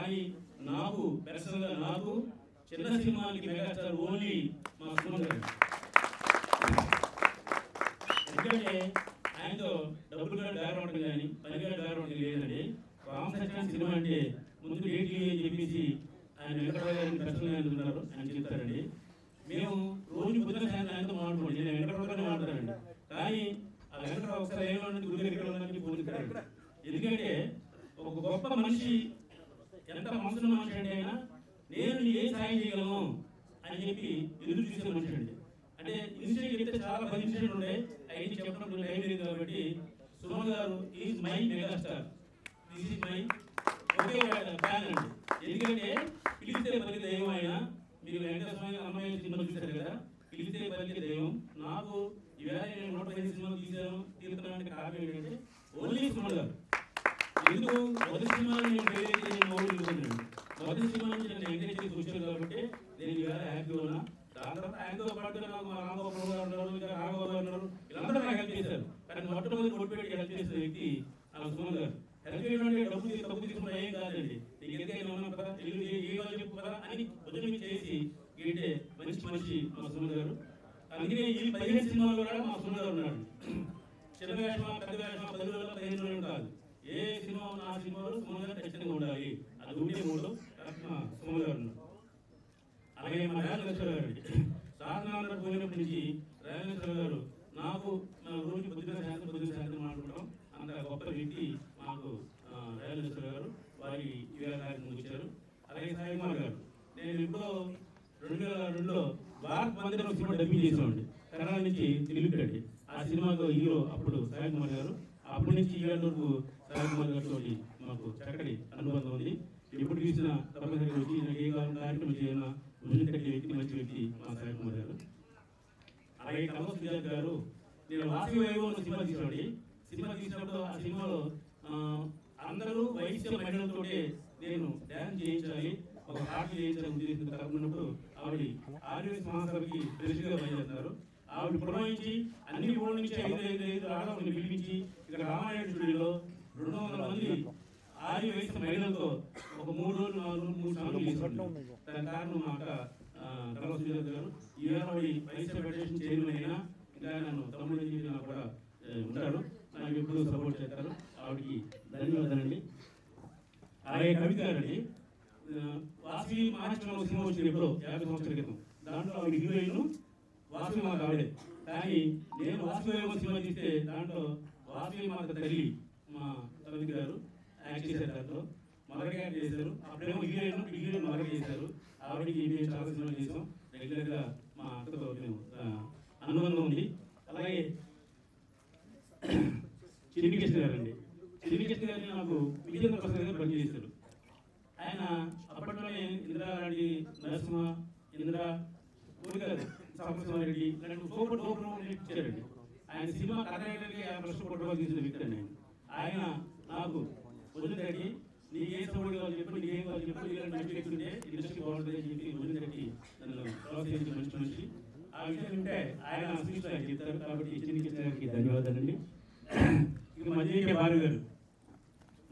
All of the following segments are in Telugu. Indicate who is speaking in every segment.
Speaker 1: కానీ నాకు పర్సనల్గా నాకు చిన్న సినిమాలకి మెగాస్టార్ ఓన్లీ మా సుమన్ గారు. ఎందుకంటే ఆయనతో డబ్బులు కానీ బ్యాక్గ్రౌండ్ కానీ పని కానీ బ్యాక్గ్రౌండ్ లేదండి. రామ్ సత్యనారాయణ సినిమా అంటే ముందు డేట్ అని చెప్పేసి ఆయన వెంకటరావు గారిని పర్సనల్గా ఉన్నారు ఆయన చెప్తారండి. మేము రోజు పొద్దున సాయంత్రం ఆయనతో మాట్లాడుకోండి, నేను వెంకటరావు గారిని మాట్లాడారండి. కానీ ఆ వెంకటరావు ఒకసారి ఏమన్నా గురి దగ్గర పోలిస్తారండి. ఎందుకంటే ఒక గొప్ప మనిషి, ఎంత మనసున్న మనిషి అంటే అయినా నేను ఏ సాయం చేయగలను అని చెప్పి ఎదురు చూసే మనిషి అండి. అంటే ఇన్సిడెంట్ చెప్తే చాలా 10 ఇన్సిడెంట్ ఉన్నాయి, అవన్నీ చెప్పడం టైం లేదు కాబట్టి సుమన్ గారు is my megastar, this is my okay plan అండి. ఎందుకంటే పిలిస్తే పలికి దైవం ఆయన. మీరు వెంకటేశ్వర అమ్మాయి సినిమా చూశారు కదా, పిలిస్తే పలికి దైవం. నాకు ఈవేళ నేను 115 సినిమాలు తీరుతున్నానికి కారణం ఏంటంటే ఓన్లీ సుమన్ గారు. ఎందుకు మొదటి సినిమాలో నేను నేను మౌలిస్తున్నాను, మొదటి సినిమా నుంచి నేను ఎంకరేజ్ చేసి వచ్చాను కాబట్టి నేను ఈవేళ హ్యాపీగా ఉన్నా. దాని తర్వాత ఆయనతో పాటు నాకు రామగోపాల్ గారు ఉన్నారు, ఇంకా రాఘవ గారు ఉన్నారు, వీళ్ళందరూ నాకు హెల్ప్ చేశారు. కానీ మొట్టమొదటి కొట్టుపెట్టి హెల్ప్ చేసిన వ్యక్తి నాకు సుమన్ గారు. హెల్ప్ చేయడం అంటే డబ్బు తీసుకున్న ఏం కాదండి, నీకు ఎంతైనా ఉన్నాం కదా, ఏ వాళ్ళు చెప్పు కదా అని పొద్దున్న చేసి ఏంటే మంచి మనిషి మా సుమన్ గారు. అందుకే ఈ 15 సినిమాలు కూడా మా సుమన్ గారు ఉన్నాడు. చిన్న వేషమా పెద్ద వేషమా 10 రోజులు 15 రోజులు కాదు, ఏ సినిమా ఉన్న ఆ సినిమాలో సుమన్ గారు ఖచ్చితంగా ఉండాలి. అది ఉండే మూడు సుమన్ గారు ఉన్నారు. అలాగే మా రాజేశ్వర గారు సాధన పోయినప్పటి నుంచి రాజేశ్వర గారు నాకు రోజు పొద్దున సాయంత్రం మాట్లాడటం అంత గొప్ప వ్యక్తి మాకు రాజేశ్వర గారు. వారి ఈవేళ కార్యక్రమం వచ్చారు. అలాగే సాయి కుమార్ గారు, నేను ఇప్పుడు 2002లో భారత్ మందిరం సినిమా డబ్బింగ్ చేసామండి, కన్నడ నుంచి తెలుగుకండి. ఆ సినిమాకు హీరో అప్పుడు సాయి కుమార్ గారు. అప్పటి నుంచి ఈ వరకు సాయి కుమార్ గారితో మాకు చక్కటి అనుబంధం ఉంది. ఎప్పుడు చూసినా తప్పనిసరిగా వచ్చి ఏ కార్యక్రమం చేయాలన్నా భుజం కట్టే వ్యక్తి, మంచి వ్యక్తి మా సాయి కుమార్ గారు. అలాగే కమల సుజాత్ గారు, నేను వాసవి వైభవం సినిమా తీసామండి. సినిమా తీసినప్పుడు ఆ సినిమాలో అందరూ వైశ్య మహిళలతో నేను డ్యాన్స్ చేయించాలి, ఒక పాట చేయించాలని ఉద్దేశంతో కలుపుకున్నప్పుడు ఆవిడ ఆర్యవేశ మహాసభకి ప్రెసిడెంట్గా పనిచేస్తున్నారు. ఆవిడ పురమాయించి అన్ని ఊళ్ళ నుంచి 5 ఆడవాళ్ళని పిలిపించి ఇక్కడ రామాయణ స్టూడియోలో 200 మంది ఆర్యవేశ మహిళలతో ఒక 3 రోజులు 4 రోజులు 3 సార్లు తీసుకుంటాం. దాని కారణం మాట కమల సుజాత్ గారు. ఈవేళ వైశ్య ఫెడరేషన్ చైర్మన్ అయినా ఇంకా నన్ను తమ్ముడు నాకు కూడా ఉంటారు, నాకు ఎప్పుడు సపోర్ట్ చేస్తారు. ఆవిడకి ధన్యవాదాలండి. అలాగే కవిత గారండి, వాసవి మహారాష్ట్రలో సినిమా వచ్చినప్పుడు 50 సంవత్సరాల క్రితం, దాంట్లో ఆవిడ హీరోయిన్ వాసవి మాత ఆవిడే. కానీ నేను వాసవి సినిమా తీస్తే దాంట్లో వాసవి మాత తల్లి మా కవిత గారు యాక్ట్ చేశారు. దాంట్లో మలగ యాక్ట్ చేశారు. అప్పుడేమో హీరోయిన్ మలగ చేశారు. ఆవిడకి మేము చాలా సినిమా చేసాం. రెగ్యులర్గా మా అక్కతో మేము అనుబంధం ఉంది. అలాగే చిన్నికృష్ణ గారు అండి, చిన్నికృష్ణ గారిని నాకు విజేంద్ర ప్రసాద్ గారు పనిచేశారు. ఆయన అప్పట్లోనే ఇందిరా లాంటి నరసింహ, ఇందిరా కోరిగారు, సాంబశివారెడ్డి ఇలాంటి సూపర్ ఇచ్చారండి. ఆయన సినిమా కథకి 50 కోట్ల రూపాయలు తీసిన వ్యక్తి అండి. ఆయన నాకు వదిలిపెట్టి నీకు ఏ సపోర్ట్ కావాలి చెప్పి, నీకేం కావాలి చెప్పి, ఇలాంటి మంచి వ్యక్తి ఉంటే ఇండస్ట్రీ బాగుంటుంది అని చెప్పి వదిలిపెట్టి నన్ను ప్రోత్సహించిన మంచి మనిషి. ఆ విషయం ఉంటే ఆయన స్పీచ్ ఆయన చెప్తారు. కాబట్టి చిన్నికృష్ణ గారికి ధన్యవాదాలండి. ఇక మా జేకే భార్య గారు,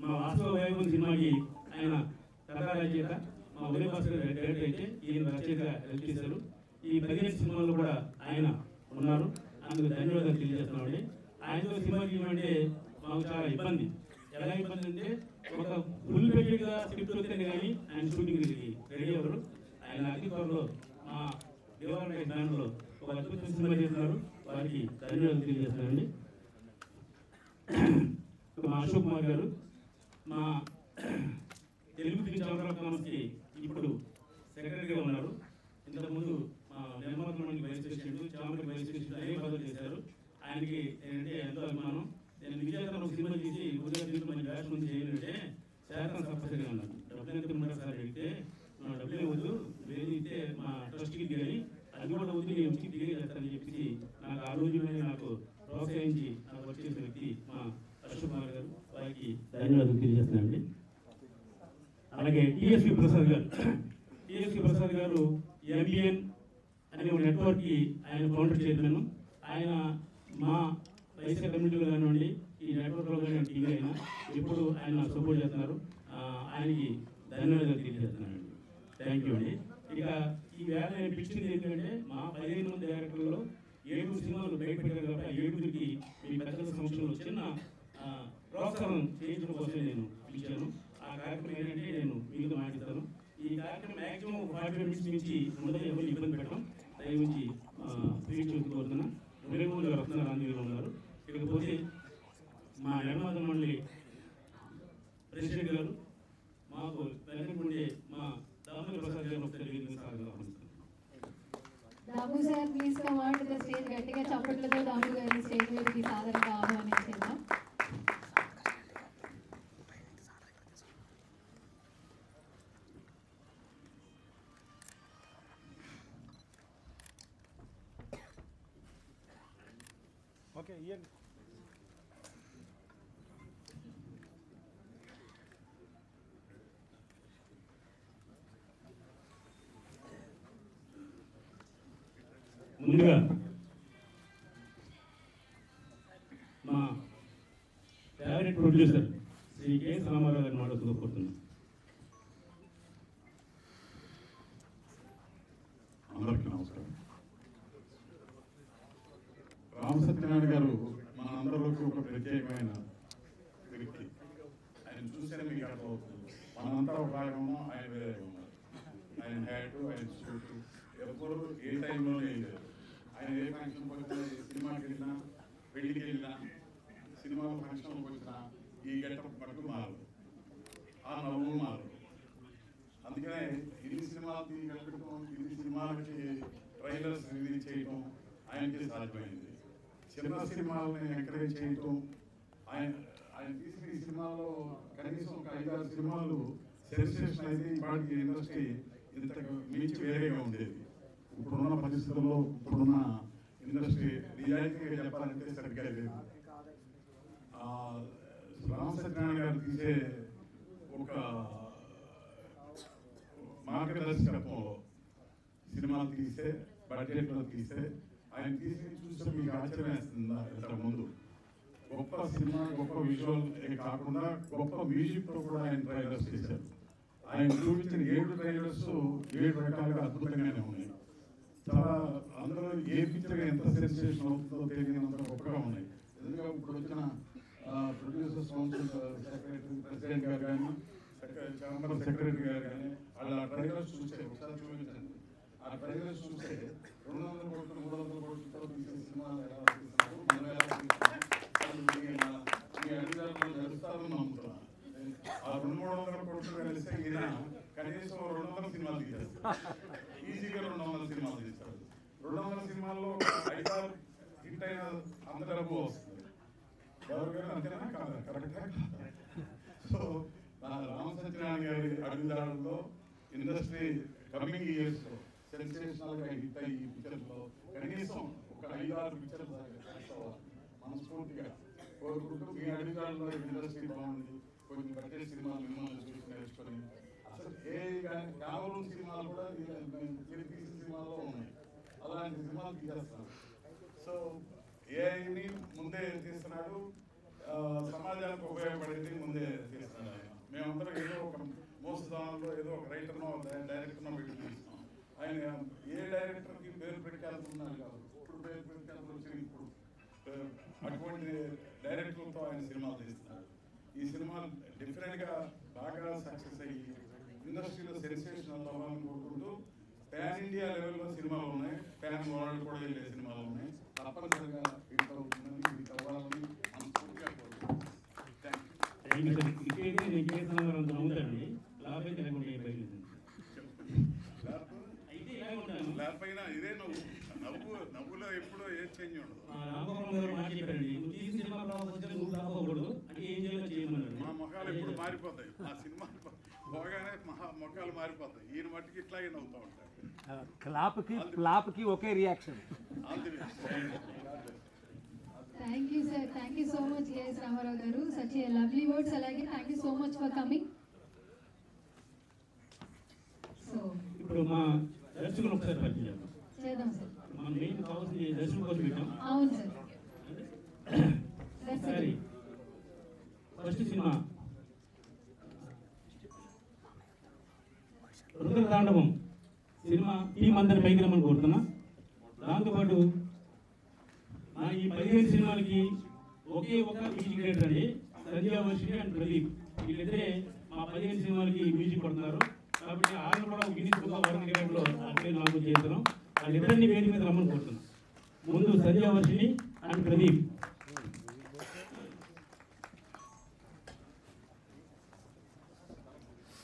Speaker 1: మా వాస్తవ వైభవం సినిమాకి ఆయన కథా రచయిత, మా ఉదయ భాస్కర్ డైరెక్టర్ అయితే ఈయన రచయితగా హెల్ప్ చేశారు. ఈ 15 సినిమాల్లో కూడా ఆయన ఉన్నారు, అందుకు ధన్యవాదాలు తెలియజేస్తున్నామండి. ఆయనతో సినిమా తీయమంటే మాకు చాలా ఇబ్బంది. ఎలా ఇబ్బంది అంటే ఒక ఫుల్ పెద్దగా స్క్రిప్ట్ వస్తేనే కానీ ఆయన షూటింగ్ రెడీ అవ్వరు. ఆయన అతి త్వరలో మా దేవాలయ బ్యాండ్లో ఒక అద్భుతమైన సినిమా చేస్తున్నారు, వారికి ధన్యవాదాలు తెలియజేస్తున్నారండి. మా అశోక్ కుమార్ గారు, మా తెలుగు ఫిలిం చౌకరాకి ఇప్పుడు సెక్రటరీగా ఉన్నారు. ఇంతకుముందు మా నిర్మాతకి వైస్ ప్రెసిడెంట్, చామరికి వైస్ ప్రెసిడెంట్ అనే పదవులు చేశారు. ఆయనకి ఏంటంటే ఎంతో అభిమానం. నేను విజయనగరం ఒక సినిమా తీసి ఉదయం మంచి బ్యాచ్ ముందు చేయాలంటే శాతం తప్పనిసరిగా ఉన్నాను. డబ్బులు ఎంత ఉన్నారు సార్ అడిగితే డబ్బులే వద్దు, వేరే ఇస్తే మా ట్రస్ట్కి దిగాలి, అది కూడా వద్దు, నేను వచ్చి దిగే చేస్తానని చెప్పి నాకు ఆ రోజులోనే నాకు ప్రోత్సహించి నాకు వచ్చేసిన వ్యక్తి మా అశోక్ కుమార్ గారు, వారికి ధన్యవాదాలు తెలియజేస్తున్నానండి. అలాగే టిఎస్పి ప్రసాద్ గారు ఎంబిఎన్ అనే ఒక నెట్వర్క్కి ఆయన కౌంటర్ చైర్మన్. ఆయన మా వైశ్య కమ్యూనిటీలో కానివ్వండి, ఈ నెట్వర్క్లో కానీ టీవీ అయినా ఎప్పుడు ఆయన సపోర్ట్ చేస్తున్నారు. ఆయనకి ధన్యవాదాలు తెలియజేస్తున్నానండి. థ్యాంక్ యూ అండి. ఇక ఈ వేళ నేను పిలిచింది ఏంటంటే మా 15 మంది డైరెక్టర్లో 7 సినిమాలు బయటపెట్టారు కాబట్టి ఆ 7కి మీ పెద్దల సమక్షంలో చిన్న ప్రోత్సాహం చేయించడం కోసం నేను పిలిచాను. ఆ కార్యక్రమం ఏంటంటే నేను మీతో మాట్లాడతాను. ఈ కార్యక్రమం మ్యాక్సిమం 40 మినిట్స్ నుంచి ముందే ఎవరు ఇబ్బంది పెట్టడం దయవుంచి స్పీచ్ కోరుతున్నా. మురళీమోహన్ గారు వస్తున్నారు, ఆంధ్రలో ఉన్నారు. ఇకపోతే మా నిర్మాత మండలి ప్రెసిడెంట్ గారు మాకు వెనకుండే మా దామోదర్ ప్రసాద్ గారు ఒకసారి
Speaker 2: Damu sir please come on to the stage. గట్టిగా చప్పట్లతో దాము గారిని స్టేజ్ మీదకి సాదరంగా ఆహ్వానించేద్దాం.
Speaker 3: ఓకే ఇయన్
Speaker 1: ముందుగా మా favourite producer Shri K Ramarao గారిని మాట్లాడుతూ కోరుతున్నాను.
Speaker 4: అందరికీ నమస్కారం. రామసత్యనారాయణ గారు మన అందరిలోకి ఒక ప్రత్యేకమైన వ్యక్తి. ఆయన చూస్తేనే మీకు అర్థమవుతుంది. మనంతా ఒక ఆయన ఉన్నాం, ఆయన వేరే ఉన్నారు. ఆయన హ్యాటు, ఆయన సూటు ఎవరు ఏ టైంలో లేదు. ఆయన ఏ ఫంక్షన్ వచ్చినా, సినిమాకి వెళ్ళినా, పెళ్లికి వెళ్ళినా, సినిమా ఫంక్షన్కి వచ్చినా ఈ గెటప్ పట్టు మారదు, ఆ నవ్వు మారదు. అందుకనే ఇన్ని సినిమాలు తీయగలగడం, ఇన్ని సినిమాలకి ట్రైలర్స్ రిలీజ్ చేయడం ఆయనకి సాధ్యమైంది. చిన్న సినిమాలని ఎంకరేజ్ చేయటం, ఆయన తీసిన ఈ సినిమాలో కనీసం ఒక 5-6 సినిమాలు సెన్సేషన్ అయితే ఇప్పటికి ఇండస్ట్రీ ఇంతకు మించి వేరేగా ఉండేది. ఇప్పుడున్న పరిస్థితుల్లో, ఇప్పుడున్న ఇండస్ట్రీ నిజాయితీగా చెప్పాలంటే సరిగ్గా లేదు. రామసత్యనారాయణ గారు తీసే ఒక మార్గదర్శకత్వంలో సినిమాలు తీసే, బడ్జెట్లో తీసే, ఆయన తీసి చూస్తే మీకు ఆశ్చర్యం వేస్తుందా? ఇంతకుముందు గొప్ప సినిమా, గొప్ప విజువల్ కాకుండా గొప్ప మ్యూజిక్తో కూడా ఆయన ట్రైలర్స్ చేశారు. ఆయన చూపించిన 7 ట్రైలర్స్ 7 రకాలుగా అద్భుతంగానే ఉన్నాయి. చాలా అందరూ ఏ పిక్చర్ ఎంత సెన్సేషన్ అవుతుందో తెలియనంత గొప్పగా ఉన్నాయి. ఎందుకంటే ఇప్పుడు వచ్చిన ప్రొడ్యూసర్స్ కౌన్సిల్ సెక్రటరీ, ప్రెసిడెంట్ గారు కానీ, ఛాంబర్ సెక్రటరీ గారు కానీ వాళ్ళ ట్రైలర్స్ చూస్తే ఒకసారి చూపించండి. ఆ ట్రైలర్స్ చూస్తే 200 కోట్లు 300 కోట్లతో తీసే సినిమాలు ఎలా తీస్తున్నారు, మనం ఎలా తీస్తున్నాం, మీ అధికారులు నడుస్తారని నమ్ముతున్నాను. ఆ 200-300 కోట్లు కలిస్తే ఈయన కనీసం 200 సినిమాలు తీసేస్తారు. ఈజీగా 200 సినిమాలు తీస్తారు. 200 సినిమాల్లో 5-6 హిట్ అయిన అంత డబ్బు వస్తుంది. ఎవరికైనా అంతేనా కాదా? కరెక్టా? సో రామసత్యనారాయణ గారి అడుగుదారుల్లో ఇండస్ట్రీ కమింగ్ ఇయర్స్లో సెన్సేషనల్గా హిట్ అయ్యి ఈ పిక్చర్లో కనీసం ఒక 5-6 పిక్చర్లు మనస్ఫూర్తిగా కోరుకుంటూ, మీ అడుగుదారుల్లో ఇండస్ట్రీ బాగుంది, కొన్ని బడ్జెట్ సినిమాలు మిమ్మల్ని చూసి నేర్చుకొని, అసలు ఏ కేవలం సినిమాలు కూడా తీసిన సినిమాల్లో ఉన్నాయి. అలాంటి సినిమాలు తీసేస్తున్నాడు. సో ఏఐని ముందే తీస్తున్నాడు, సమాజానికి ఉపయోగపడేది ముందే తీస్తున్నాడు ఆయన. మేమందరం ఏదో ఒక మోసదానంలో ఏదో ఒక రైటర్నో డైరెక్టర్నో పెట్టి తీస్తున్నాం. ఆయన ఏ డైరెక్టర్కి పేరు పెట్టాలనుకున్నాడు కాదు, ఇప్పుడు పేరు పెట్టాల్సి వచ్చింది. ఇప్పుడు అటువంటి డైరెక్టర్లతో ఆయన సినిమాలు తీస్తున్నాడు. ఈ సినిమా డిఫరెంట్గా బాగా సక్సెస్ అయ్యి ఇండస్ట్రీలో సెన్సేషన్ అవ్వాలని కోరుకుంటూ, ప్యాన్ ఇండియా లెవెల్లో సినిమాలు ఉన్నాయి, ప్యాన్ వరల్డ్ కూడా వెళ్ళే సినిమాలు ఉన్నాయి. తప్పనిసరిగా హిట్ అవుతుందని, హిట్ అవ్వాలని మనస్ఫూర్తిగా కోరుకుంటున్నాను. లేకపోయినా ఇదే నవ్వులో ఎప్పుడో ఏ చేంజ్ ఉండదు. మా ముఖాలు ఎప్పుడు మారిపోతాయి. మా సినిమా పోగానే ముఖాలు మారిపోతాయి. ఈయన మట్టికి ఇట్లాగే నవ్వుతూ ఉంటాయి.
Speaker 3: క్లాప్కి ఒకే reaction.
Speaker 2: Thank you sir, thank you so much KS Rama Rao గారు. Such a lovely words. అలాగే thank you so much for coming. So
Speaker 1: ఇప్పుడు మా దర్శకులు ఒకసారి పరిచయం
Speaker 2: చేద్దాం సార్.
Speaker 1: మన మెయిన్ కావాల్సింది దర్శకుల కోసం పెట్టాం.
Speaker 2: అవును సార్.
Speaker 1: ఒకసారి ఫస్ట్ సినిమా రుద్రతాండవం సినిమా టీం అందరి పైకి రమ్మని కోరుతున్నా. దాంతోపాటు మా ఈ 15 సినిమాలకి ఒకే ఒక మ్యూజిక్ డైరెక్టర్ అండి, సంధ్యా వర్షిణి అండ్ ప్రదీప్. వీళ్ళిద్దరే మా 15 సినిమాలకి మ్యూజిక్ కొడుతున్నారు. కాబట్టి వాళ్ళు కూడా గిన్నీస్ బుక్ ఆఫ్ వరల్డ్ రికార్డులో అట్లే నామోదు చేస్తున్నాం. వాళ్ళిద్దరిని వేదిక మీద రమ్మని కోరుతున్నాం. ముందు సంధ్యా వర్షిణి అండ్ ప్రదీప్.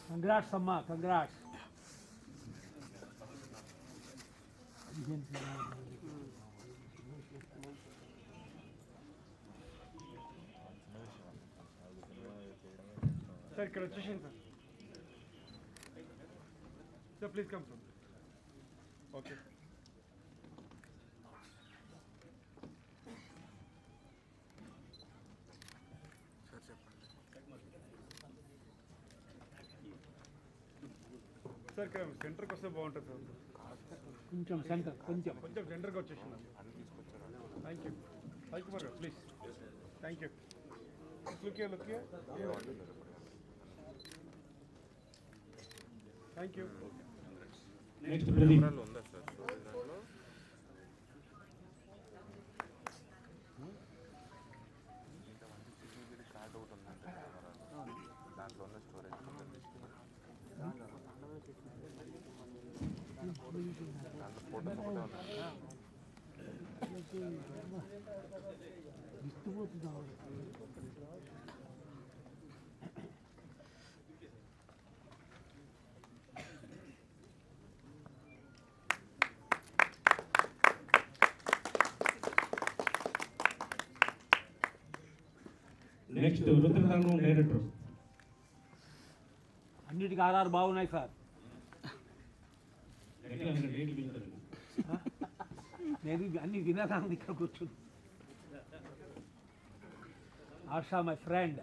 Speaker 3: కంగ్రాట్స్ అమ్మా, కంగ్రాట్స్.
Speaker 5: సార్ ఇక్కడ వచ్చేసాను sir. Sir please come sir. Okay sir ఇక్కడ సెంటర్కి వస్తే బాగుంటుంది సార్.
Speaker 3: కొంచెం సెంటర్, కొంచెం
Speaker 5: కొంచెం సెంటర్కి వచ్చేసింది. Thank you. సాయి కుమార్ గారు please. Thank you. Look thank you.
Speaker 1: Next Pradeep. Next Rudra Thandavam director.
Speaker 3: అన్నిటికీ ఆధార్ బాగున్నాయి సార్. నేను అన్ని వినడానికి ఇక్కడ కూర్చుని. Asha my friend.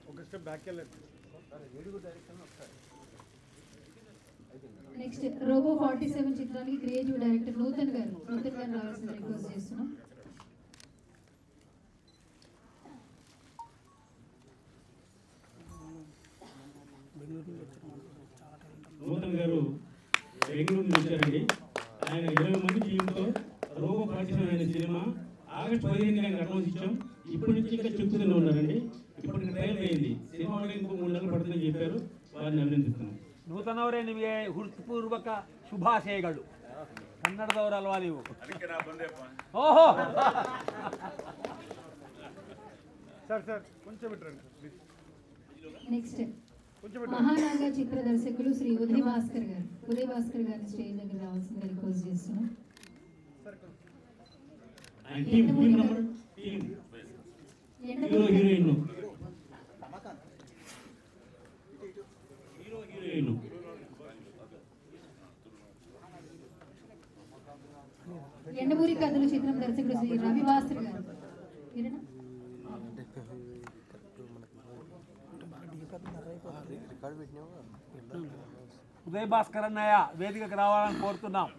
Speaker 5: ఒక స్టెప్ బ్యాక్ వెళ్ళండి.
Speaker 2: నెక్స్ట్ రోబో 47 చిత్రానికి క్రియేటివ్ డైరెక్టర్ నూతన్ గారు రావాల్సిన రిక్వెస్ట్ చేస్తున్నాం.
Speaker 1: నూతన్ గారు బెంగళూరు నుంచి వచ్చారండి. ఆయన 20 మంది టీంతో రోబో 47 అనే సినిమా ఆగస్టు 15 ఆయన అడ్వాన్స్ ఇచ్చాం. ఇప్పటి నుంచి ఇంకా చెప్తూనే ఉన్నారండి. ఇప్పుడు ట్రైల్ అయింది. సినిమా ఇంకో 3 నెలలు పడుతుందని చెప్పారు. వారిని అభినందిస్తున్నాం.
Speaker 3: ನೂತನವರೇ ನಿಮಗೆ ಹೃತ್ಪೂರ್ವಕ ಶುಭಾಶಯಗಳು. ಕನ್ನಡದವರಲ್ವಾ ನೀವು? ಓಹೋ
Speaker 5: సార్ సార్ కొంచెం పెట్టండి సార్ ప్లీజ్.
Speaker 2: నెక్స్ట్
Speaker 5: కొంచెం పెట్టండి.
Speaker 2: మహానాగా చిత్ర దర్శకులు శ్రీ ఉదయ్ భాస్కర్ గారిని స్టేజ్ దగ్గర రావాల్సిందిగా రిక్వెస్ట్ చేస్తున్నాం.
Speaker 1: ఆయన team number team hero heroine
Speaker 2: Yandamuri కథలు చిత్రం దర్శకుడు శ్రీ రవి భాస్కర్ గారు.
Speaker 3: ఉదయ్ భాస్కర్ అన్నయ్య వేదికకు రావాలని కోరుతున్నాం.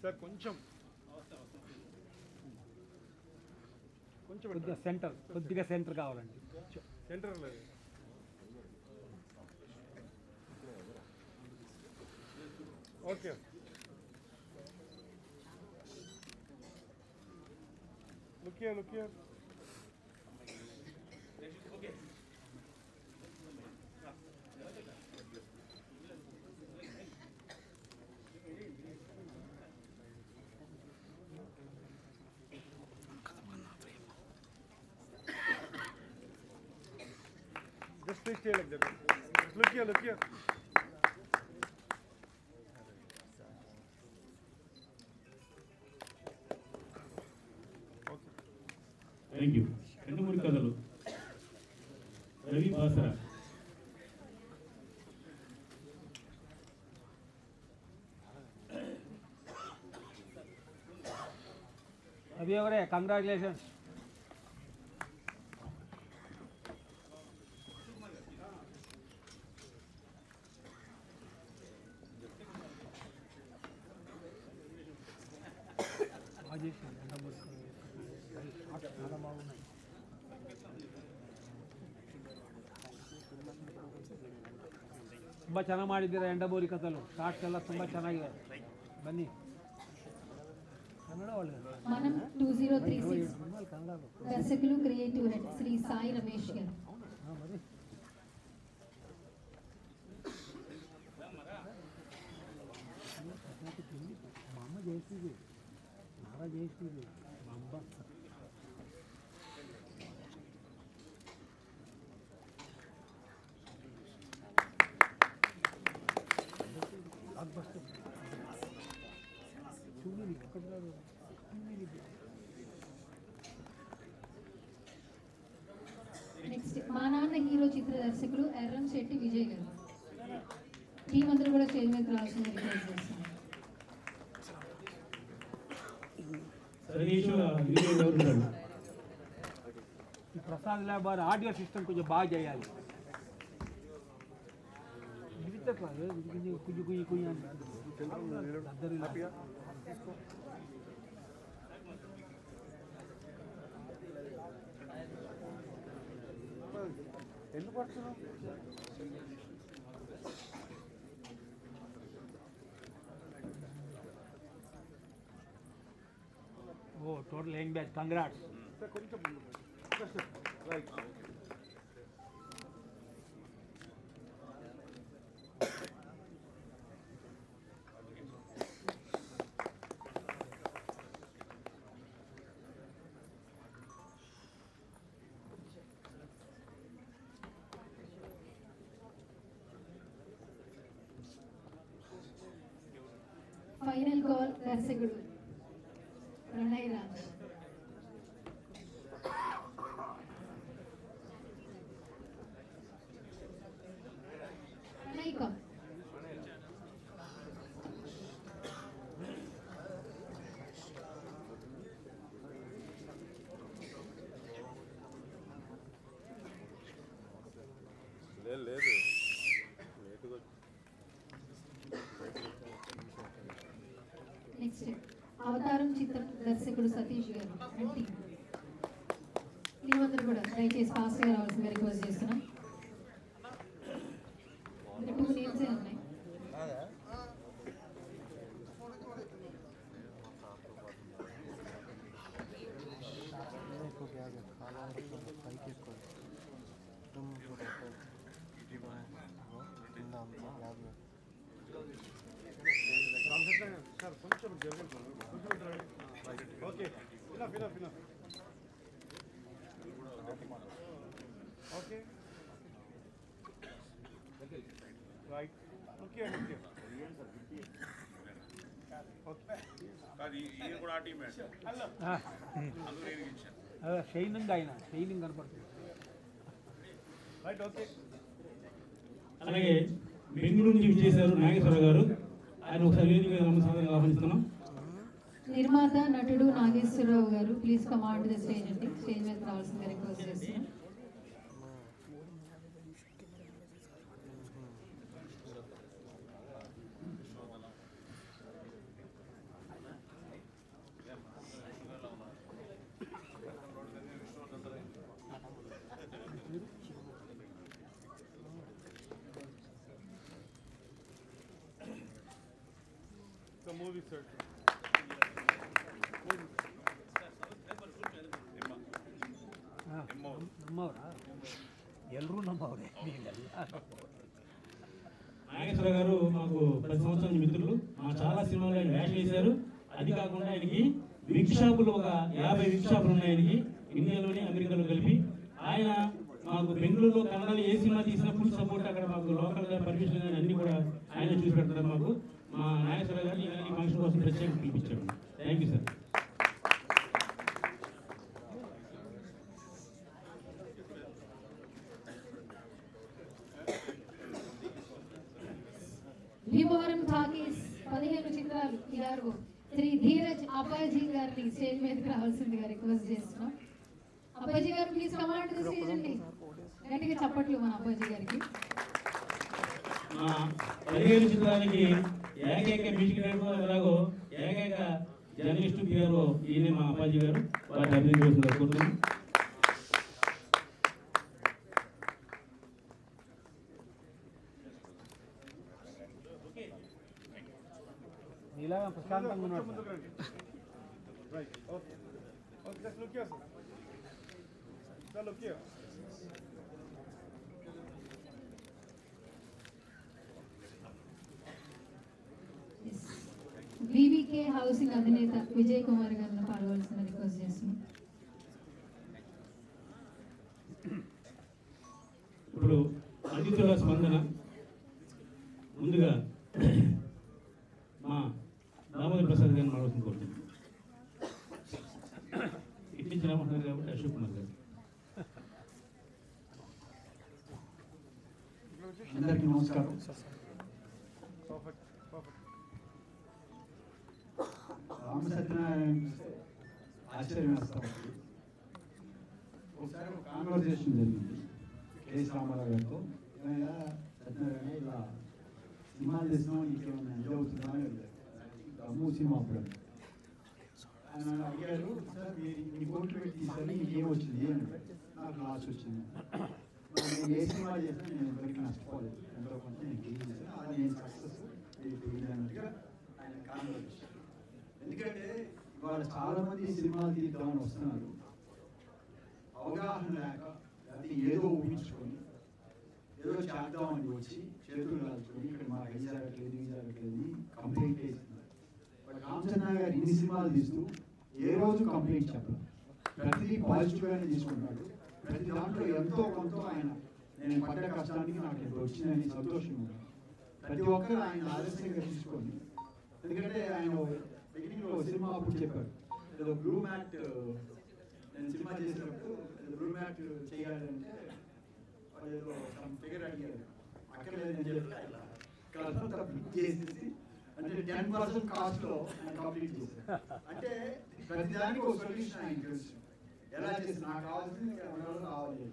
Speaker 5: సార్ కొంచెం
Speaker 3: కొద్దిగా సెంటర్ కావాలండి.
Speaker 5: సెంటర్ లేదు. Okay look here. Just please stay like that. Look here. Okay.
Speaker 1: Thank you. Yandamuri కథలు అవసరం.
Speaker 3: అవి ఎవరే కంగ్రాచులేషన్స్. చాలా బాగున్నాయి. ತುಂಬ ಚೆನ್ನಾಗಿ ಮಾಡಿದ್ದೀರಾ ಎಂಡಬೋರಿ ಕಥಲು. ಶಾರ್ಟ್ಸ್ ಎಲ್ಲ ತುಂಬ ಚೆನ್ನಾಗಿದೆ. ಬನ್ನಿ ಕನ್ನಡ ಒಳ್ಳೆಯದು.
Speaker 2: మనం 2036 దర్శకులు క్రియేటివ్ హెడ్ శ్రీ సాయి రమేష్ గారు.
Speaker 3: మరి మా అమ్మ చేసేది నారా చేసేది మా అమ్మ.
Speaker 2: నెక్స్ట్ మా నాన్న హీరో చిత్ర దర్శకులు ఎర్రం శెట్టి విజయ్ గారు. టీం అందరూ కూడా స్టేజ్ మీదకి రావాల్సింది రిక్వెస్ట్ చేస్తున్నాను.
Speaker 1: సతీష్ వీడియో ఎవరు ఉంటాడు?
Speaker 3: ఈ ప్రసాద్ ల్యాబ్ వారి ఆడియో సిస్టమ్ కొంచెం బాగా చేయాలి. కుయ్యి కుయ్యి కుయ్యి అని
Speaker 5: ఎందుకు పడుతున్నావు?
Speaker 3: ఓ టోటల్ యంగ్ బ్యాచ్. కంగ్రాట్స్.
Speaker 5: కొంచెం రైట్.
Speaker 2: ఫైనల్ కాల్ దర్శకుడు ప్రణయ్ రాజ్. ప్రణయ్ కాల్.
Speaker 5: లేదు
Speaker 2: నెక్స్ట్ అవతారం చిత్ర దర్శకుడు సతీష్ గారు. టీం అందరూ కూడా దయచేసి ఫాస్ట్గా రావాల్సిందిగా రిక్వెస్ట్ చేస్తున్నాం. ఇంకా 2 నేమ్సే ఉన్నాయి.
Speaker 5: సార్ కొంచెం జరగండి. Okay enough enough enough. Okay right. Okay okay
Speaker 3: అదే షైనింగ్ ఆయన షైనింగ్ కనపడుతుంది.
Speaker 5: Right okay.
Speaker 1: అలాగే బెంగళూరు నుంచి విచ్చేశారు నాగేశ్వరరావు గారు. ఆయన ఒకసారి వేదిక మీద నమస్కారంగా ఆహ్వానిస్తున్నాం.
Speaker 2: నిర్మాత నటుడు నాగేశ్వరరావు గారు please come on to the stage అండి. స్టేజ్ మీదకి రావాల్సిందిగా రిక్వెస్ట్ చేస్తున్నాం.
Speaker 5: The movie sir.
Speaker 3: నమ్మవరా? ఎల్లరూ నమ్మవరే.
Speaker 1: నాగేశ్వర గారు మాకు 10 సంవత్సరాల మిత్రులు. మా చాలా సినిమాలు ఆయన వేషం వేశారు. అది కాకుండా ఆయనకి విగ్ షాపులు ఒక 50 విగ్ షాపులు ఉన్నాయి ఆయనకి, ఇండియాలోని అమెరికాలో కలిపి. ఆయన మాకు బెంగళూరులో కన్నడలో ఏ సినిమా తీసినా ఫుల్ సపోర్ట్. అక్కడ మాకు లోకల్గా పర్మిషన్ కానీ అన్ని కూడా ఆయన చూసి పెడతారు మాకు. మా నాగేశ్వర గారు ఈ ఫంక్షన్ కోసం ప్రత్యేకంగా పిలిపించారు. Thank you sir.
Speaker 2: గారు శ్రీ ధీరజ్ అప్పాజీ గారిని స్టేజ్ మీదకి రావాల్సిందిగా రిక్వెస్ట్ చేస్తున్నాం. అప్పాజీ గారు ప్లీజ్ కమాండ్ ది స్టేజ్ అండి. గట్టిగా చప్పట్లు మన అప్పాజీ గారికి.
Speaker 1: మా 15 చిత్రానికి ఏకైక మ్యూజిక్ డైరెక్టర్ ఎలాగో ఏకైక జర్నలిస్టు హీరో ఈయన మా అప్పాజీ గారు. వారిని అభినందించవలసిందిగా కోరుతున్నాను.
Speaker 3: ఇలాగా ప్రశాంతంగా ఉన్నాడు.
Speaker 5: Right. Okay. Okay, just look here, sir. Sir, look here.
Speaker 2: VVK housing అధినేత విజయ్ కుమార్ గారిని పాల్గొనాల్సిన రిక్వెస్ట్ చేస్తున్నాం.
Speaker 1: ఇప్పుడు అతిథుల స్పందన. ముందుగా మా దామోదర్ ప్రసాద్ గారిని మాట్లాడుతూ కోరుతున్నాం. ఇట్లించి రామంటున్నారు కాబట్టి అశోక్ కుమార్ గారు.
Speaker 6: అందరికీ నమస్కారం.
Speaker 5: Perfect. Perfect.
Speaker 6: రామ సత్యనారాయణ ఆశ్చర్యం వేస్తాం. ఒకసారి ఒక కాన్వర్సేషన్ జరిగింది కేఎస్ రామారావు గారితో. ఏమైనా సత్యనారాయణ ఇలా సినిమాలు చేసినాం ఇంకేమన్నా ఇది అవుతుందా అని అడిగారు. దమ్ము సినిమా అప్పుడు ఆయన అడిగారు, సార్ మీరు ఇన్ని కోట్లు పెట్టి తీసారు ఇంకేం వచ్చింది అని అడిగారు. నాకు లాస్ వచ్చింది. మరి నేను ఏ సినిమా చేసినా నేను ఎవరికి నష్టపోలేదు, ఎంతో కొంత నేను గెయిన్ చేశాను, అది నేను సక్సెస్ అన్నట్టుగా ఆయన కాన్వర్సేషన్. ఎందుకంటే ఇవాళ చాలా మంది సినిమాలు తీద్దామని వస్తున్నారు, అవగాహన లేక అది ఏదో ఊహించుకొని ఏదో చేద్దామని వచ్చి చేతులు కాల్చుకొని ఇక్కడ మాకు ఇది జరగట్లేదు ఇది జరగట్లేదు కంప్లైంట్ చేస్తున్నారు. బట్ రామచంద్ర గారు ఇన్ని సినిమాలు తీస్తూ ఏ రోజు కంప్లైంట్ చెప్పలేదు. ప్రతిదీ పాజిటివ్గానే తీసుకుంటాడు. ప్రతి దాంట్లో ఎంతో కొంత ఆయన నేను పడ్డ కష్టానికి నాకు ఎంత వచ్చిందని సంతోషంగా ఉన్నాను. ప్రతి ఒక్కరు ఆయన ఆదర్శంగా తీసుకొని, ఎందుకంటే ఆయన బిగినింగ్లో సినిమా అప్పుడు చెప్పారు ఏదో బ్లూ మ్యాట్, నేను సినిమా చేసినప్పుడు బ్లూ మ్యాట్ చేయాలంటే వాళ్ళు ఏదో సమ్ ఫిగర్ అడిగారు, అక్కడ లేదని చెప్పి ఇలా కలర్ కంప్లీట్ చేసేసి అంటే 10% కాస్ట్లో ఆయన కంప్లీట్ చేశారు. అంటే ప్రతిదానికి ఒక సొల్యూషన్ ఆయన తెలుసు, ఎలా చేసి నాకు కావాల్సింది ఎవరో కావాలి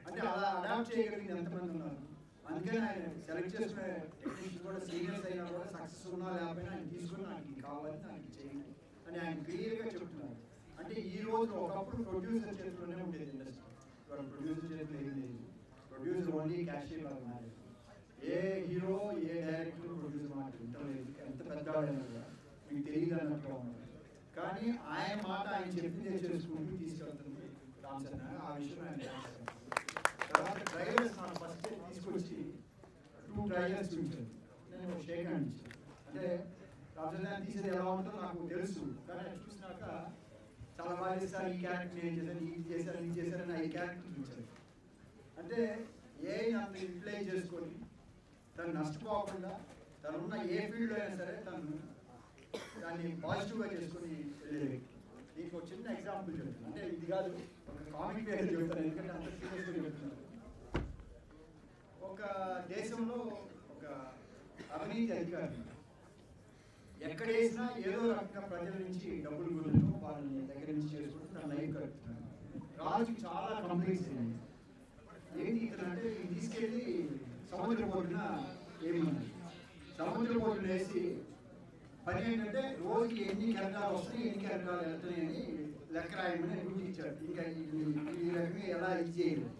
Speaker 6: అంటే అలా అడాప్ట్ చేయగలిగింది ఎంతమంది ఉన్నారు. అందుకని ఆయన సెలెక్ట్ చేసుకునే టెక్నీషియన్ కూడా సీనియర్స్ అయినా కూడా సక్సెస్ ఉన్నా లేకపోయినా ఆయన తీసుకుని నాకు ఇది కావాలి నాకు చేయండి అని ఆయన క్లియర్గా చెప్తున్నారు. అంటే ఈ రోజు ఒకప్పుడు ప్రొడ్యూసర్ చేతిలోనే ఉండేది ఇండస్ట్రీ, ఇవాళ ప్రొడ్యూసర్ చేతిలో ఏం లేదు. ప్రొడ్యూసర్ ఓన్లీ క్యాషియర్ మారేది. ఏ హీరో ఏ డైరెక్టర్ ప్రొడ్యూసర్ మాట వింటలేదు, ఎంత పెద్దవాడైనా కూడా మీకు తెలియదు అన్నట్టుగా ఉన్నారు. కానీ ఆయన మాట ఆయన చెప్పిందే చేసుకుంటూ తీసుకెళ్తుంది రామచంద్ర. ఆ విషయం ఆయన చేస్తారు. తర్వాత డ్రైవర్స్ మన ఫస్ట్ తీసుకొచ్చి 2 డ్రైవర్స్ చూపించారు. నేను షేక్ హ్యాండ్ ఇచ్చాను. అంటే రామచంద్ర తీసేది ఎలా ఉంటుందో నాకు తెలుసు, కానీ అది చూసినాక చాలా బాగా చేస్తారు. ఈ క్యారెక్టర్ ఏం చేశారు, ఇది చేశారు ఇది చేశారని 5 క్యారెక్టర్ చూపించారు. అంటే ఏ అంత యూటిలైజ్ చేసుకొని తను నష్టపోకుండా తనున్న ఏ ఫీల్డ్లో అయినా సరే తను దాన్ని పాజిటివ్గా చేసుకొని వెళ్ళే వ్యక్తి. దీనికి ఒక చిన్న ఎగ్జాంపుల్ చెప్తాను. అంటే ఇది కాదు, ఒక కామిక్ పేరు చెప్తాను, ఎందుకంటే అంత సీరియస్గా చెప్తున్నాను. ఒక దేశంలో ఒక అవినీతి అధికారి ఎక్కడ వేసినా ఏదో రకంగా ప్రజల నుంచి డబ్బులు గుర్తును వాళ్ళని దగ్గర నుంచి చేసుకుంటూ తన లైఫ్ గడుపుతున్నాను. రాజుకి చాలా కంప్లైంట్స్ అయ్యాయి. ఏంటి ఇతనంటే ఇది తీసుకెళ్ళి సముద్ర పోటున ఏమన్నారు, సముద్ర పోటున వేసి పని ఏంటంటే రోజుకి ఎన్ని కెరటాలు వస్తాయి ఎన్ని కెరటాలు వెళ్తున్నాయి అని లెక్క రాయమని డ్యూటీ ఇచ్చాడు. ఇంకా ఈ రకంగా ఎలా ఇది చేయలేదు.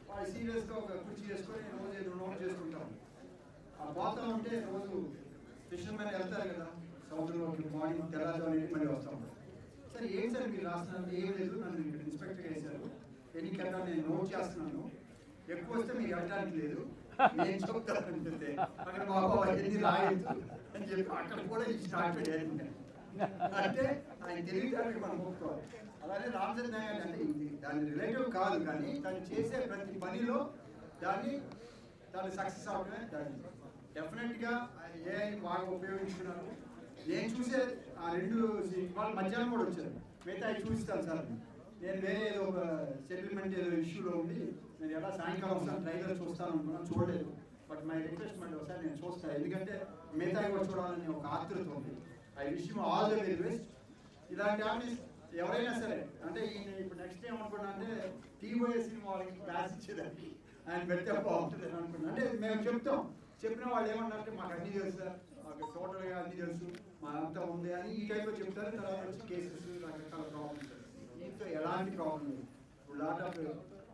Speaker 6: వాళ్ళు సీరియస్గా ఒక కుర్చీ చేసుకొని రోజు ఏదో నోట్ చేసుకుంటాం. ఆ పోతా ఉంటే రోజు ఫిషర్మెన్ వెళ్తారు కదా సముద్రంలోకి, మార్నింగ్ తెల్లారుజామున మళ్ళీ వస్తాం. సరే ఏం సార్ మీరు రాస్తున్నారు, ఏం లేదు నన్ను ఇక్కడ ఇన్స్పెక్టర్ చేశారు, ఎన్ని కెరటాలు నేను నోట్ చేస్తున్నాను, ఎక్కువ వస్తే మీరు వెళ్ళడానికి లేదు నేను చెప్తానంటే అక్కడ మా బాబా ఎన్ని రాయొద్దు అని చెప్పి అక్కడ కూడా స్టార్ట్ చేయండి. అంటే ఆయన తెలివితేటలు మనం ఒప్పుకోవాలి. అలాగే రామచంద్ర గారు అంటే ఇది దాని రిలేటివ్ కాదు, కానీ తను చేసే ప్రతి పనిలో దాన్ని తను సక్సెస్ అవడమే దాన్ని డెఫినెట్గా ఏ బాగా ఉపయోగించుకున్నారు. నేను చూసే ఆ 2 వాళ్ళు మధ్యాహ్నం కూడా వచ్చారు, మిగతా చూపిస్తాను సార్. నేను వేరే ఏదో ఒక సెటిల్మెంట్ ఏదో ఇష్యూలో ఉంది, నేను ఎలా సాయంకాలం వస్తాను ట్రైలర్ చూస్తాను అనుకున్నాను, చూడలేదు. బట్ మై రిక్వెస్ట్ మళ్ళీ ఒకసారి నేను చూస్తాను, ఎందుకంటే మిగతా కూడా చూడాలని ఒక ఆతృత ఉంది. I wish you all the very best. ఇలాంటి ఆర్టిస్ట్ ఎవరైనా సరే, అంటే ఈయన ఇప్పుడు నెక్స్ట్ ఏమనుకున్నా అంటే టీవోఏ సినిమా వాళ్ళకి క్లాస్ ఇచ్చేదానికి ఆయన పెడితే బాగుంటుంది అని అనుకున్నా. అంటే మేము చెప్తాం, చెప్పిన వాళ్ళు ఏమన్నారంటే మాకు అన్నీ తెలుసు సార్, మాకు టోటల్గా అన్నీ తెలుసు, మా అంతా ఉంది అని ఈ టైప్లో చెప్తారు. తర్వాత వచ్చి కేసెస్ రకరకాల ప్రాబ్లమ్స్, దీంతో ఎలాంటి ప్రాబ్లం లేదు. ఇప్పుడు లాట్ ఆఫ్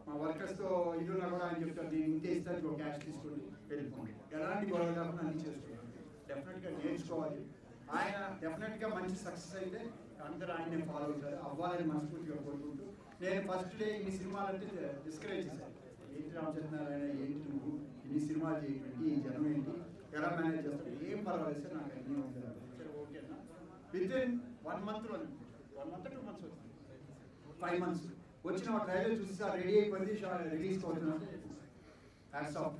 Speaker 6: మా వర్కర్స్తో ఇది ఉన్నా కూడా ఆయన చెప్తారు, దీన్ని ఇంతే ఇస్తారు, ఒక క్యాష్ తీసుకొని వెళ్ళిపోండి, ఎలాంటి గొడవ కాకుండా అన్ని చేసుకుంటారు. డెఫినెట్గా నేర్చుకోవాలి. ఆయన డెఫినెట్గా మంచి సక్సెస్ అయితే అందరూ ఆయనే ఫాలో అవుతారు, అవ్వాలని మనస్ఫూర్తిగా కోరుకుంటూ, నేను ఫస్ట్ డే ఇన్ని సినిమాలు అంటే డిస్కరేజ్ చేశాను. ఏంటి రామచంద్రనారాయణ, ఏంటి నువ్వు ఇన్ని సినిమాలు చేయటువంటి ఈ జనం ఏంటి, ఎలా మేనేజ్ చేస్తాడు, ఏం పర్వాలేదు సార్, నాకు అన్నీ ఉంటారు. సరే ఓకేనా, విత్ ఇన్ 1 monthలో 1 month 2 months వచ్చింది, 5 months వచ్చిన ట్రైలర్ చూసి సార్ రెడీ అయిపోయింది, రిలీజ్ అవుతున్నట్టు. Hats off,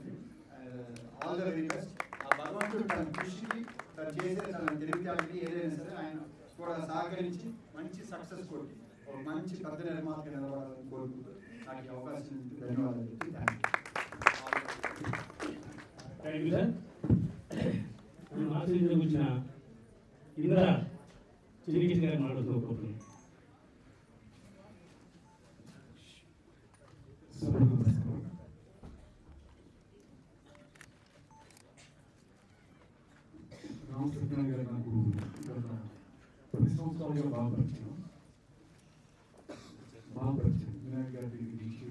Speaker 6: all the very best. ఆ భగవంతుడు తన కృషికి తను చేసే తన తెలివితేటకి ఏదైనా సరే ఆయన కూడా సహకరించి మంచి సక్సెస్ కొట్టి ఒక మంచి పెద్ద నిర్మాతగా నిలబడాలని కోరుకుంటూ నాకు ఈ అవకాశం ఇచ్చి ధన్యవాదాలు.
Speaker 1: Thank you sir. మనం ఆశీర్వదించిన గురించిన ఇందిరా చిరికిషన్ గారిని మాట్లాడుతూ
Speaker 4: రామచంద్రన్ గారు నాకు గత 10 సంవత్సరాలుగా బాగా పరిచయం. వినాయక్ గారి దగ్గరికి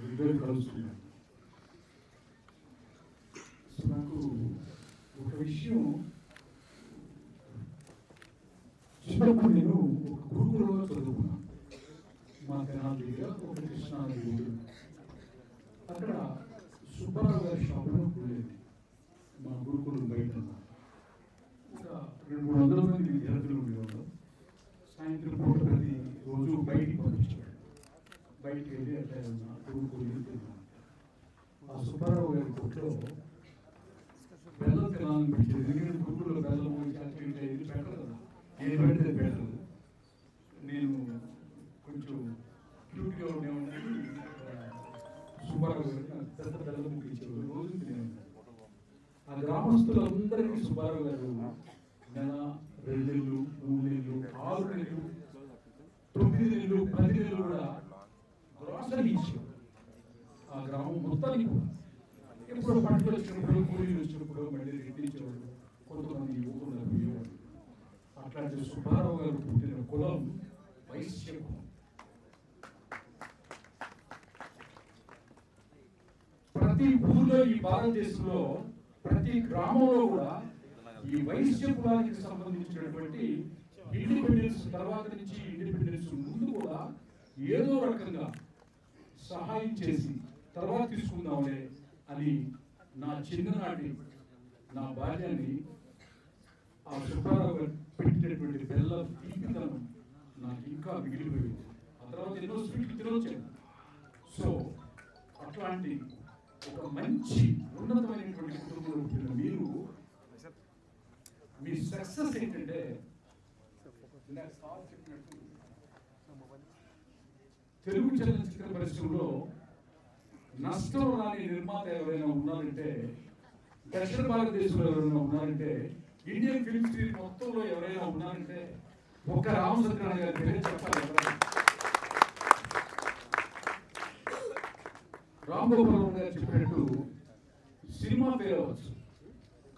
Speaker 4: రెగ్యులర్ కలుస్తున్నాను. సో నాకు ఒక విషయం, చిన్నప్పుడు నేను ఒక గురుకులంలో చదువుకున్నాను. మా తెనాలి దగ్గర ఒక కృష్ణా దగ్గర. అక్కడ సుబ్బారావు గారి షాపులో ఉండేది. మా గురుకులం బయట ఒక 200-300 మంది విద్యార్థులు ఉండేవాళ్ళు. సాయంత్రం పూట ప్రతి రోజు బయటికి పంపించేవాడు. బయటికి వెళ్ళి అట్లా గురుకులు తిన్నాను. ఆ సుబ్బారావు గారి కొట్లో బెల్లం తినాలనిపించేది. ఎందుకంటే గురుకుల్లో బెల్లం చాక్లెట్ ఇది పెట్టరు కదా, ఏది పెడితే పెట్టరు. నేను కొంచెం క్యూట్గా ఉండేవాడిని. సుబ్బారావు గారు నాకు పెద్ద బెల్లం ముక్క ఇచ్చేవారు, రోజు తినేవాడు. ఆ గ్రామస్తులందరికీ సుబ్బారావు గారు నెల 2 నెలలు 3 నెలలు 6 నెలలు 9 నెలలు 10 నెలలు కూడా గ్రాసరీ ఇచ్చేవారు. ఆ గ్రామం మొత్తానికి కూడా ఎప్పుడు పంటలు వచ్చినప్పుడు, కూలీలు వచ్చినప్పుడు మళ్ళీ రెట్టించేవాడు. కొంతమంది యువకులు పోయేవాడు. అట్లాంటి సుబ్బారావు గారు పుట్టిన కులం వైశ్య కులం. ప్రతి ఊర్లో ఈ భారతదేశంలో ప్రతి గ్రామంలో కూడా ఈ వైశ్య కులానికి సంబంధించినటువంటి ఇండిపెండెన్స్ తర్వాత నుంచి ఇండిపెండెన్స్ ముందు కూడా ఏదో రకంగా సహాయం చేసి తర్వాత తీసుకుందాంలే అని నా చిన్ననాటి నా బాల్యాన్ని ఆ సుబ్బారావు గారు పెట్టినటువంటి బెల్లం తీపిదనం నాకు ఇంకా మిగిలిపోయింది. ఆ తర్వాత ఎన్నో స్వీట్లు తినొచ్చాను. సో అట్లాంటి ఒక మంచి ఉన్నతమైనటువంటి కుటుంబంలో పుట్టిన మీరు, మీ సక్సెస్ ఏంటంటే తెలుగు చలనచిత్ర పరిశ్రమలో నష్టం రాని నిర్మాత ఎవరైనా ఉన్నారంటే, దక్షిణ భారతదేశంలో ఎవరైనా ఉన్నారంటే, ఇండియన్ ఫిల్మ్ సిటీ మొత్తంలో ఎవరైనా ఉన్నారంటే ఒక్క రామచంద్రన్ గారి పేరు చెప్పాలి. రామ్ గోపాల్ గారు చెప్పినట్టు సినిమా ఫెయిల్ అవ్వచ్చు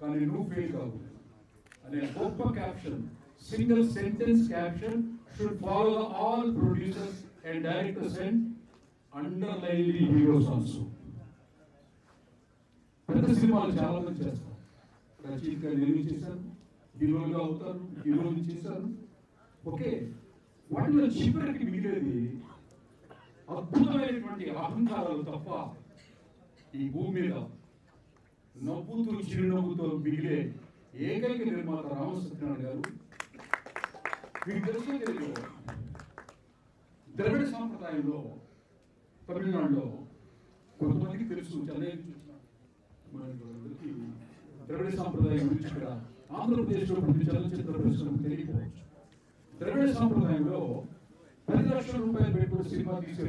Speaker 4: కానీ నువ్వు ఫెయిల్ కావు అనే గొప్ప caption, single sentence caption should follow all producers and directors and underline the heroes also. పెద్ద సినిమాలు చాలా మంది చేస్తారు, రచయితగా నేను చేశాను, హీరోలుగా అవుతారు, హీరోలు చేశారు. ఓకే, వాటిలో చివరికి మిగిలేది అద్భుతమైనటువంటి అహంకారాలు తప్ప ఈ భూమి మీద నవ్వుతూ చిరునవ్వుతో మిగిలే ఏకైక నిర్మాత రామసత్యనారాయణ గారు. మీకు తెలిసే తెలియదు, ద్రవిడ సాంప్రదాయంలో తమిళనాడులో కొంతమందికి తెలుసు, చెన్నై ద్రవిడ సాంప్రదాయం గురించి కూడా ఆంధ్రప్రదేశ్లో ప్రతి చలనచిత్ర పరిశ్రమకు తెలియకపోవచ్చు. ద్రవిడ సాంప్రదాయంలో 10 లక్షల రూపాయలు పెట్టుకుని సినిమా తీసే